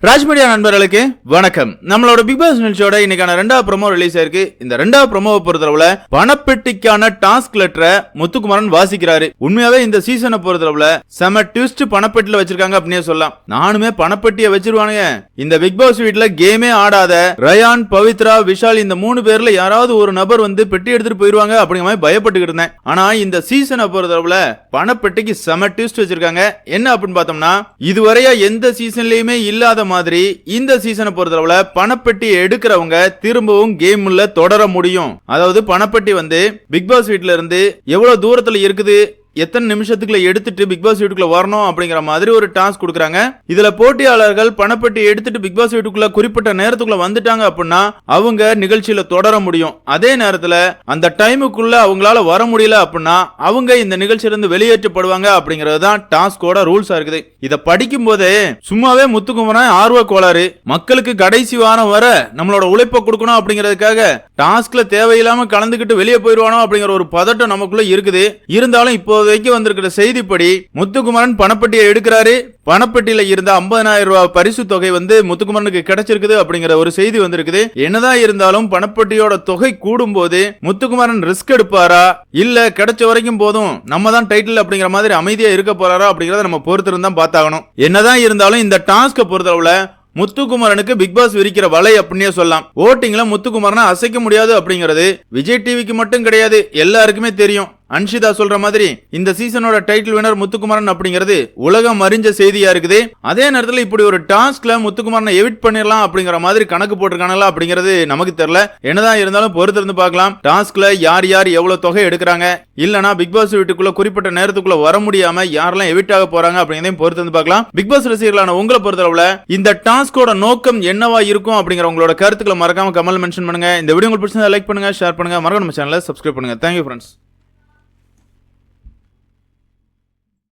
ராஜ்மீடியா நண்பர்களுக்கு வணக்கம். நம்மளோட பிக் பாஸ் நிகழ்ச்சியோட இன்னைக்கான 2வது ப்ரோமோ ரிலீஸ் ஆயிருக்கு. இந்த 2வது ப்ரோமோவை பொறுத்தளவுல பணப்பெட்டிக்கான டாஸ்க் லெட்டரை முத்துக்குமரன் வாசிக்கிறாரு. உண்மையாவே இந்த சீசனை பொறுத்தளவுல செம ட்விஸ்ட் பணப்பெட்டில வச்சிருக்காங்க அப்படினே சொல்லலாம். நானுமே பணப்பெட்டியை வச்சிருவானுங்க. இந்த பிக் பாஸ் வீட்ல கேமே ஆடாத ரயான், பவித்ரா, விஷால் இந்த 3 பேர்ல யாராவது ஒரு நபர் வந்து பெட்டி எடுத்துட்டு போயிருவாங்க அப்படிங்கிற மாதிரி பயப்பட்டுக்கிட்டு இருந்தேன். ஆனா இந்த சீசனை பொறுத்தளவுல பணப்பெட்டிக்கு செம ட்விஸ்ட் வச்சிருக்காங்க. என்ன அப்படின்னு பார்த்தோம்னா, இதுவரையா எந்த சீசன்லயுமே இல்லாத மாதிரி இந்த சீசனை பொறுத்தளவுல பணப்பெட்டி எடுக்கிறவங்க திரும்பவும் கேம்ல தொடர முடியும். அதாவது பணப்பெட்டி வந்து பிக் பாஸ் வீட்ல இருந்து எவ்வளவு தூரத்துல இருக்குது, எத்தனை நிமிஷத்துக்குள்ள எடுத்துட்டு பிக் பாஸ் வீட்டுக்குள்ள வரணும் அப்படிங்கிற மாதிரி ஒரு டாஸ்க் கொடுக்குறாங்க. இதுல போட்டியாளர்கள் பணப்பெட்டி எடுத்துட்டு பிக் பாஸ் வீட்டுக்குள்ள குறிப்பிட்ட நேரத்துக்குள்ள வந்துட்டாங்க அப்படின்னா அவங்க நிகழ்ச்சியில தொடர முடியும். அதே நேரத்துல அந்த டைமுக்குள்ள அவங்களால வர முடியல அப்படின்னா அவங்க இந்த நிகழ்ச்சியிலிருந்து வெளியேற்றப்படுவாங்க அப்படிங்கிறது தான் டாஸ்கோட ரூல்ஸா இருக்குது. இத படிக்கும் போதே சும்மாவே முத்துக்குமரன் ஆர்வ கோளாறு, மக்களுக்கு கடைசி வாரம் வர நம்மளோட உழைப்பை கொடுக்கணும் அப்படிங்கிறதுக்காக டாஸ்க்ல தேவையில்லாம கலந்துக்கிட்டு வெளியே போயிடுவானோ அப்படிங்கிற ஒரு பதட்டம் நமக்குள்ள இருக்குது. இருந்தாலும் இப்போ வந்திருக்கிற செய்திப்படி முத்துக்குமரன் பணப்பெட்டியை எடுக்கிறாரு. பணப்பெட்டியில இருந்த 50,000 ரூபாய் பரிசு தொகை வந்து முத்துக்குமரனுக்கு கிடைச்சிருக்குது அப்படிங்கிற ஒரு செய்தி வந்திருக்குது. என்னதான் இருந்தாலும் பணப்பெட்டியோட தொகை கூடும் போது முத்துக்குமரன் ரிஸ்க் எடுப்பாரா, இல்ல கிடைச்ச வரைக்கும் போதும் நம்ம தான் டைட்டில் அப்படிங்கிற மாதிரி அமைதியா இருக்க போறாரா அப்படிங்கறத நம்ம பொறுத்திருந்து தான் பார்த்தாகணும். என்னதான் இருந்தாலும் இந்த டாஸ்க பொறுத்தளவுல முத்துக்குமரனுக்கு பிக் பாஸ் விரிக்கிற வலை அப்படின்னே சொல்லலாம். ஓட்டிங்ல முத்துக்குமரனை அசைக்க முடியாது அப்படிங்கிறது விஜய் டிவிக்கு மட்டும் கிடையாது, எல்லாருக்குமே தெரியும். அன்ஷிதா சொல்ற மாதிரி இந்த சீசனோட டைட்டில் வினர் முத்துக்குமரன் அப்படிங்கிறது உலகம் அறிஞ்ச செய்தியா இருக்குது. அதே நேரத்தில் இப்படி ஒரு டாஸ்க்ல முத்துக்குமரனை எவிட் பண்ணிடலாம் அப்படிங்கிற மாதிரி கணக்கு போட்டிருக்காங்களா அப்படிங்கிறது நமக்கு தெரியல. என்னதான் இருந்தாலும் பொறுத்திருந்து பார்க்கலாம். டாஸ்க்ல யார் யார் எவ்வளவு தொகை எடுக்கிறாங்க, இல்லனா பிக் பாஸ் வீட்டுக்குள்ள குறிப்பிட்ட நேரத்துக்குள்ள வர முடியாம யாரெல்லாம் எவிட் ஆக போறாங்க அப்படிங்கறதையும் பொறுத்திருந்து பார்க்கலாம். பிக் பாஸ் ரசிகர்களான உங்களை பொறுத்தளவுல இந்த டாஸ்கோட நோக்கம் என்னவா இருக்கும் அப்படிங்கிற உங்களோட கருத்துக்களை மறக்காம கமெண்ட் மென்ஷன் பண்ணுங்க. இந்த வீடியோ உங்களுக்கு பிடிச்சிருந்தா லைக் பண்ணுங்க, ஷேர் பண்ணுங்க, மறக்காம நம்ம சேனலை சப்ஸ்கிரைப் பண்ணுங்க. Thank you friends.